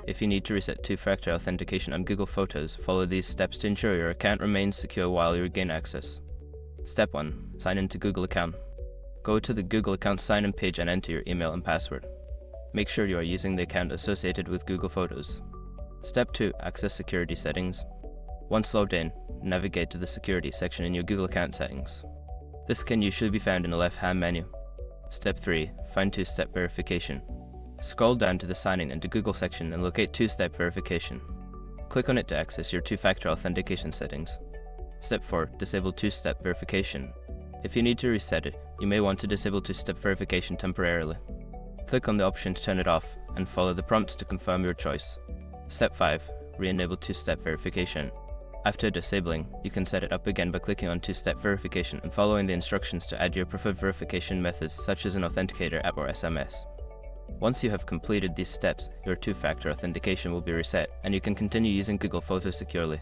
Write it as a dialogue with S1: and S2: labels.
S1: If you need to reset two-factor authentication on Google Photos, follow these steps to ensure your account remains secure while you regain access. Step 1. Sign into Google account. Go to the Google account sign-in page and enter your email and password. Make sure you are using the account associated with Google Photos. Step 2. Access security settings. Once logged in, navigate to the security section in your Google account settings. This can usually be found in the left-hand menu. Step 3. Find two-step verification. Scroll down to the Sign In into Google section and locate two-step verification. Click on it to access your two-factor authentication settings. Step 4. Disable two-step verification. If you need to reset it, you may want to disable two-step verification temporarily. Click on the option to turn it off and follow the prompts to confirm your choice. Step 5. Re-enable two-step verification. After disabling, you can set it up again by clicking on two-step verification and following the instructions to add your preferred verification methods such as an authenticator app or SMS. Once you have completed these steps, your two-factor authentication will be reset and you can continue using Google Photos securely.